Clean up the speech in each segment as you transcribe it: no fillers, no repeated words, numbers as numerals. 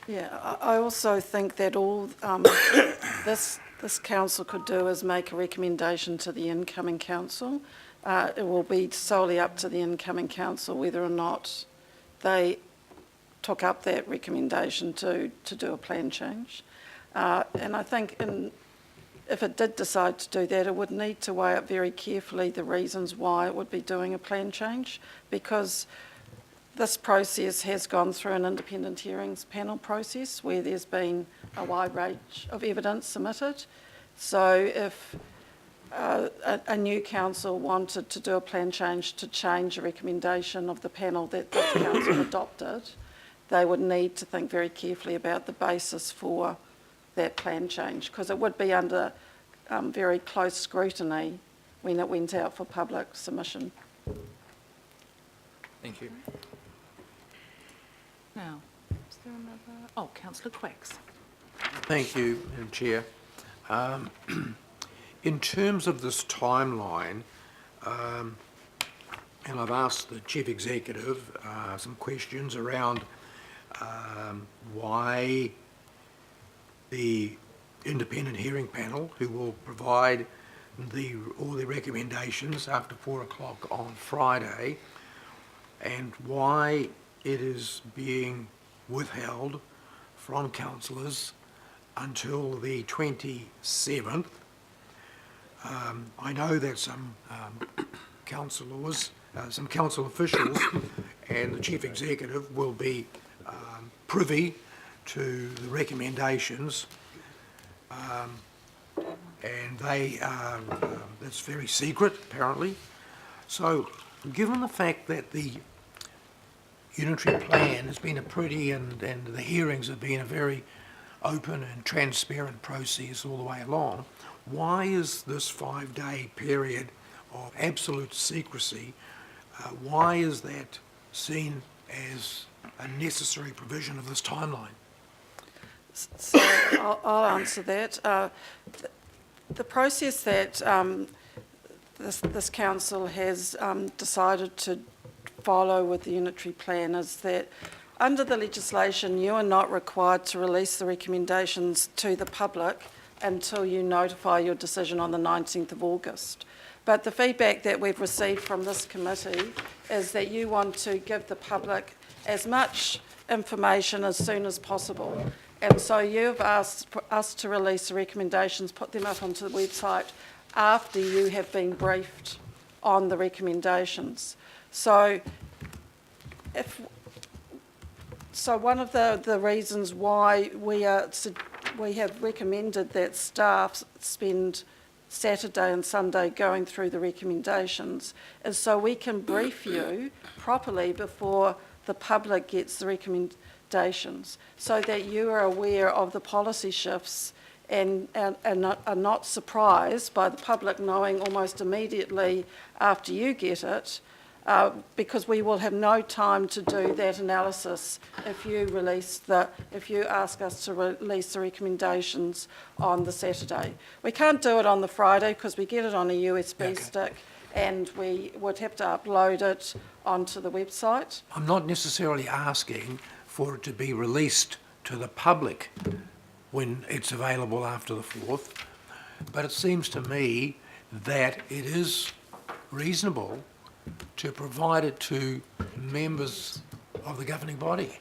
Yeah, I also think that all this council could do is make a recommendation to the incoming council. It will be solely up to the incoming council whether or not they took up that recommendation to do a plan change. And I think if it did decide to do that, it would need to weigh up very carefully the reasons why it would be doing a plan change, because this process has gone through an independent hearings panel process where there's been a wide range of evidence submitted. So if a new council wanted to do a plan change to change a recommendation of the panel that this council adopted, they would need to think very carefully about the basis for that plan change, because it would be under very close scrutiny when it went out for public submission. Thank you. Now, is there another? Oh, Councillor Quacks. Thank you, Madam Chair. In terms of this timeline, and I've asked the Chief Executive some questions around why the independent hearing panel, who will provide all the recommendations after 4 o'clock on Friday, and why it is being withheld from councillors until the 27th. I know that some councillors, some council officials and the Chief Executive will be privy to the recommendations, and they are, that's very secret apparently. So given the fact that the unitary plan has been and the hearings have been a very open and transparent process all the way along, why is this 5-day period of absolute secrecy, why is that seen as a necessary provision of this timeline? So I'll answer that. The process that this council has decided to follow with the unitary plan is that under the legislation you are not required to release the recommendations to the public until you notify your decision on the 19th of August. But the feedback that we've received from this committee is that you want to give the public as much information as soon as possible. And so you've asked for us to release the recommendations, put them up onto the website after you have been briefed on the recommendations. So one of the reasons why we have recommended that staff spend Saturday and Sunday going through the recommendations is so we can brief you properly before the public gets the recommendations, so that you are aware of the policy shifts and are not surprised by the public knowing almost immediately after you get it, because we will have no time to do that analysis if you ask us to release the recommendations on the Saturday. We can't do it on the Friday because we get it on a USB stick and we would have to upload it onto the website. I'm not necessarily asking for it to be released to the public when it's available after the 4th, but it seems to me that it is reasonable to provide it to members of the governing body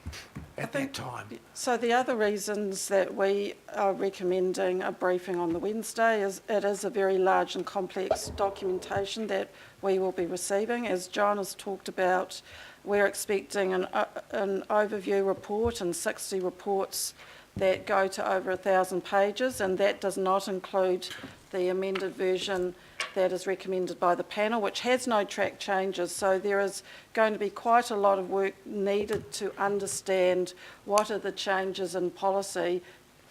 at that time. So the other reasons that we are recommending a briefing on the Wednesday is it is a very large and complex documentation that we will be receiving. As John has talked about, we're expecting an overview report and 60 reports that go to over 1,000 pages, and that does not include the amended version that is recommended by the panel, which has no track changes. So there is going to be quite a lot of work needed to understand what are the changes in policy,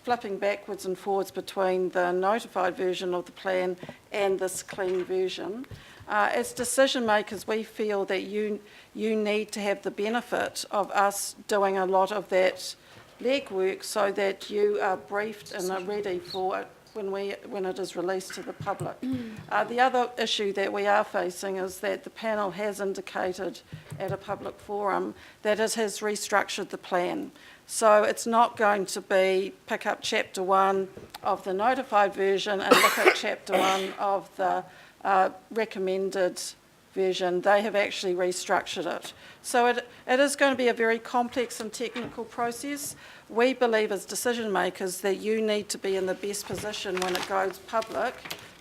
flipping backwards and forwards between the notified version of the plan and this clean version. As decision makers, we feel that you need to have the benefit of us doing a lot of that legwork so that you are briefed and are ready for when it is released to the public. The other issue that we are facing is that the panel has indicated at a public forum that it has restructured the plan. So it's not going to be pick up chapter 1 of the notified version and look at chapter 1 of the recommended version. They have actually restructured it. So it is going to be a very complex and technical process. We believe as decision makers that you need to be in the best position when it goes public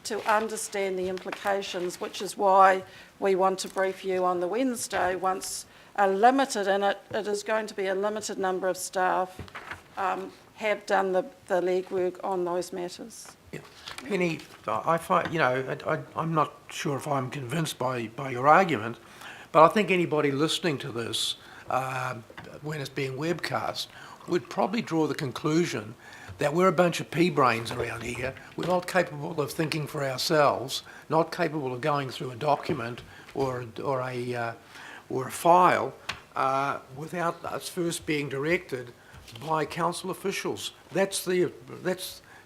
to understand the implications, which is why we want to brief you on the Wednesday once a limited, and it is going to be a limited number of staff have done the legwork on those matters. Yeah. Penny, I find, I'm not sure if I'm convinced by your argument, but I think anybody listening to this when it's being webcast would probably draw the conclusion that we're a bunch of pea-brains around here. We're not capable of thinking for ourselves, not capable of going through a document or a file without us first being directed by council officials.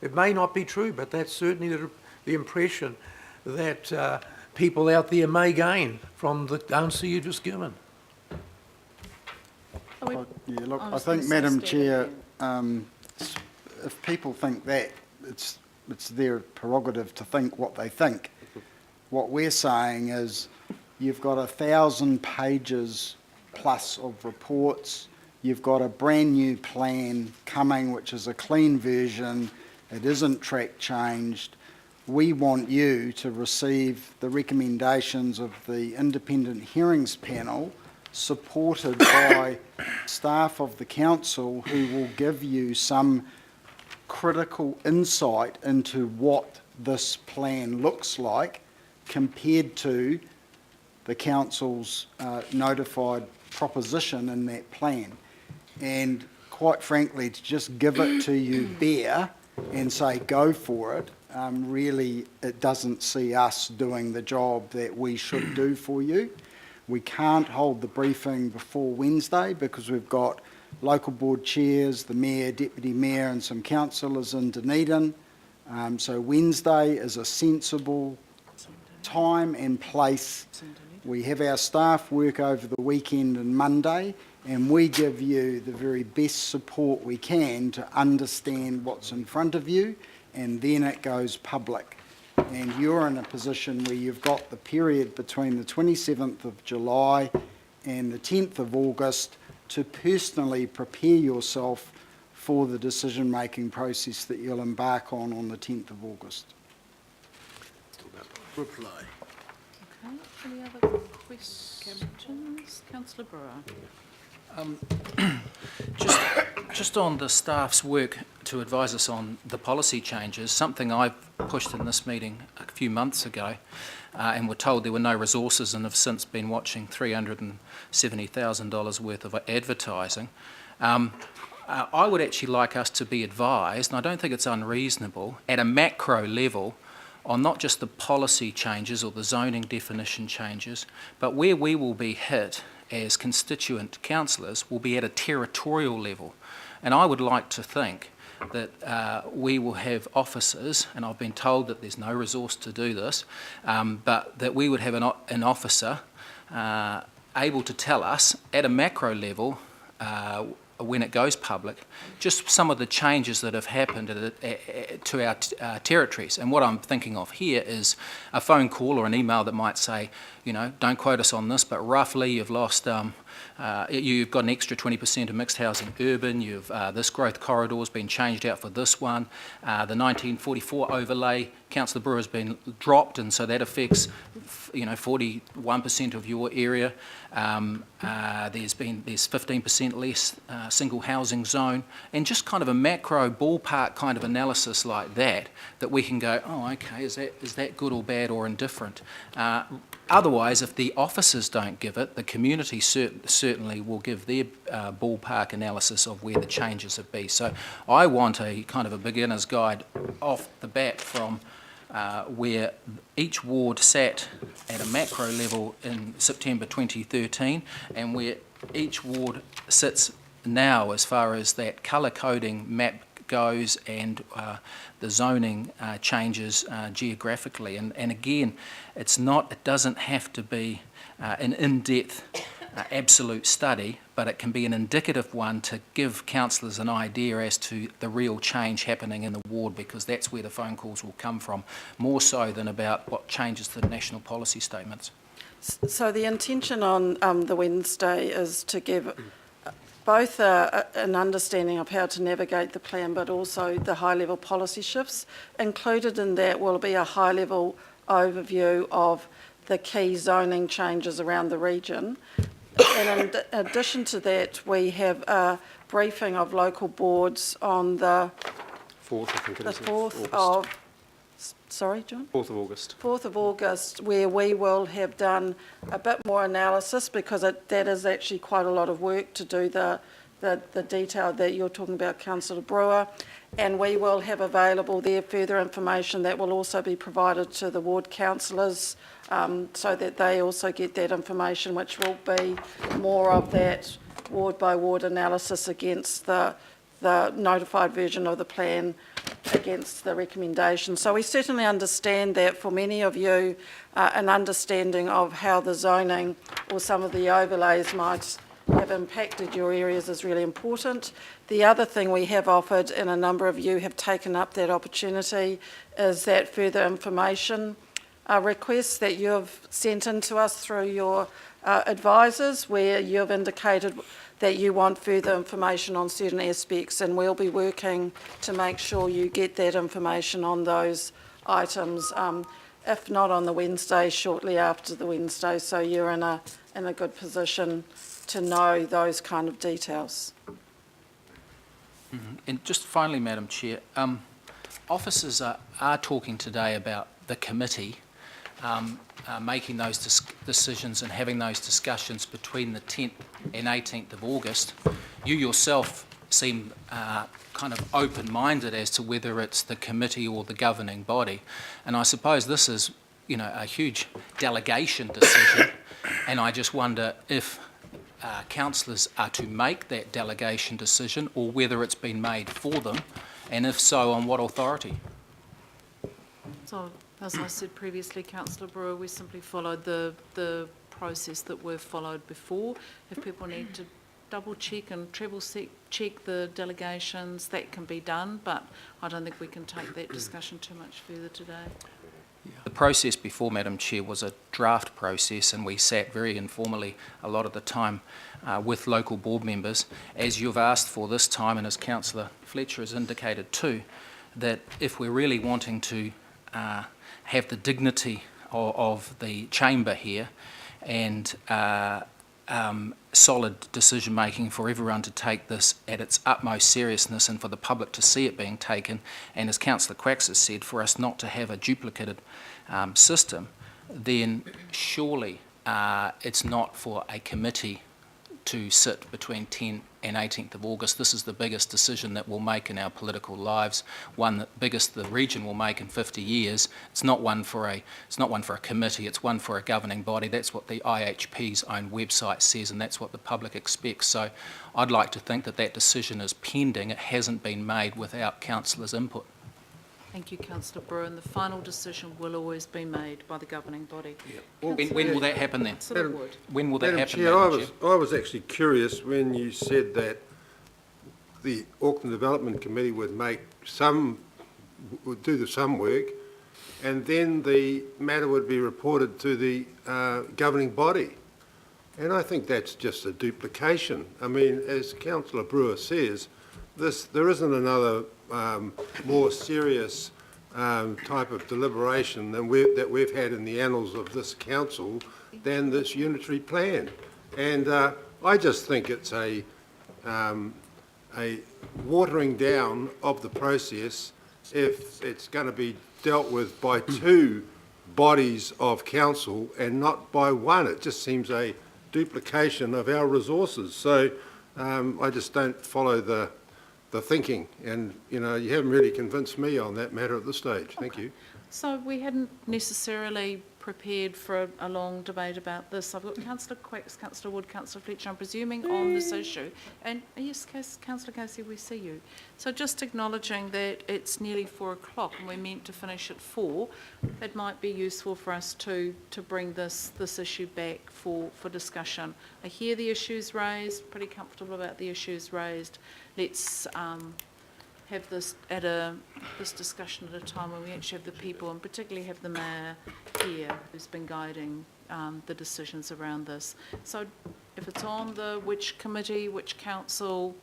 It may not be true, but that's certainly the impression that people out there may gain from the answer you just given. Yeah, look, I think, Madam Chair, if people think that, it's their prerogative to think what they think. What we're saying is you've got 1,000 pages plus of reports, you've got a brand new plan coming, which is a clean version, it isn't track changed. We want you to receive the recommendations of the independent hearings panel, supported by staff of the council who will give you some critical insight into what this plan looks like compared to the council's notified proposition in that plan. And quite frankly, to just give it to you bare and say go for it, really it doesn't see us doing the job that we should do for you. We can't hold the briefing before Wednesday because we've got local board chairs, the mayor, deputy mayor and some councillors in Dunedin. So Wednesday is a sensible time and place. We have our staff work over the weekend and Monday, and we give you the very best support we can to understand what's in front of you, and then it goes public. And you're in a position where you've got the period between the 27th of July and the 10th of August to personally prepare yourself for the decision-making process that you'll embark on the 10th of August. Reply. Okay, any other questions? Councillor Brewer. Just on the staff's work to advise us on the policy changes, something I pushed in this meeting a few months ago and were told there were no resources and have since been watching $370,000 worth of advertising. I would actually like us to be advised, and I don't think it's unreasonable, at a macro level on not just the policy changes or the zoning definition changes, but where we will be hit as constituent councillors will be at a territorial level. And I would like to think that we will have officers, and I've been told that there's no resource to do this, but that we would have an officer able to tell us at a macro level when it goes public, just some of the changes that have happened to our territories. And what I'm thinking of here is a phone call or an email that might say, don't quote us on this, but roughly you've lost, you've got an extra 20% of mixed housing urban, this growth corridor has been changed out for this one, the 1944 overlay, Councillor Brewer, has been dropped, and so that affects 41% of your area. There's 15% less single housing zone, and just kind of a macro ballpark kind of analysis like that we can go, oh, okay, is that good or bad or indifferent? Otherwise, if the officers don't give it, the community certainly will give their ballpark analysis of where the changes have been. So I want a kind of a beginner's guide off the bat from where each ward sat at a macro level in September 2013 and where each ward sits now as far as that colour coding map goes and the zoning changes geographically. And again, it doesn't have to be an in-depth absolute study, but it can be an indicative one to give councillors an idea as to the real change happening in the ward, because that's where the phone calls will come from, more so than about what changes to the national policy statements. So the intention on the Wednesday is to give both an understanding of how to navigate the plan, but also the high-level policy shifts. Included in that will be a high-level overview of the key zoning changes around the region. And in addition to that, we have a briefing of local boards on the 4th, I think it is. 4th August. of, sorry, John? 4th of August. 4th of August, where we will have done a bit more analysis, because that is actually quite a lot of work to do the detail that you're talking about, Councillor Brewer, and we will have available there further information that will also be provided to the ward councillors, so that they also get that information, which will be more of that ward by ward analysis against the notified version of the plan against the recommendation. So we certainly understand that for many of you, an understanding of how the zoning or some of the overlays might have impacted your areas is really important. The other thing we have offered, and a number of you have taken up that opportunity, is that further information requests that you have sent in to us through your advisors, where you have indicated that you want further information on certain aspects, and we'll be working to make sure you get that information on those items, if not on the Wednesday, shortly after the Wednesday, so you're in a good position to know those kind of details. And just finally, Madam Chair, officers are talking today about the committee making those decisions and having those discussions between the 10th and 18th of August. You yourself seem kind of open-minded as to whether it's the committee or the governing body. And I suppose this is, a huge delegation decision, and I just wonder if councillors are to make that delegation decision, or whether it's been made for them, and if so, on what authority? So, as I said previously, Councillor Brewer, we simply followed the process that we've followed before. If people need to double check and treble check the delegations, that can be done, but I don't think we can take that discussion too much further today. The process before, Madam Chair, was a draft process, and we sat very informally a lot of the time with local board members, as you've asked for this time, and as Councillor Fletcher has indicated too, that if we're really wanting to have the dignity of the chamber here and solid decision making for everyone to take this at its utmost seriousness and for the public to see it being taken, and as Councillor Quacks has said, for us not to have a duplicated system, then surely it's not for a committee to sit between 10 and 18th of August. This is the biggest decision that we'll make in our political lives, one that biggest the region will make in 50 years. It's not one for a committee, it's one for a governing body. That's what the IHP's own website says, and that's what the public expects. So I'd like to think that that decision is pending. It hasn't been made without councillors' input. Thank you, Councillor Brewer, and the final decision will always be made by the governing body. Well, When will that happen then? Councillor Wood. When will that Madam happen, Chair, Madam Chair? I was actually curious when you said that the Auckland Development Committee would do some work, and then the matter would be reported to the governing body. And I think that's just a duplication. I mean, as Councillor Brewer says, there isn't another more serious type of deliberation that we've had in the annals of this council than this unitary plan. And I just think it's a watering down of the process if it's going to be dealt with by two bodies of council and not by one. It just seems a duplication of our resources. So I just don't follow the thinking, and you haven't really convinced me on that matter at this stage. Thank you. So we hadn't necessarily prepared for a long debate about this. I've got Councillor Quicks, Councillor Wood, Councillor Fletcher, I'm presuming on this issue. And yes, Councillor Casey, we see you. So just acknowledging that it's nearly 4 o'clock and we're meant to finish at 4, it might be useful for us to bring this issue back for discussion. I hear the issues raised, pretty comfortable about the issues raised. Let's have this this discussion at a time when we actually have the people, and particularly have the mayor here, who's been guiding the decisions around this. So if it's on which committee, which council,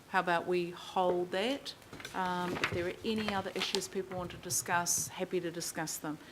how about we hold that? If there are any other issues people want to discuss, happy to discuss them.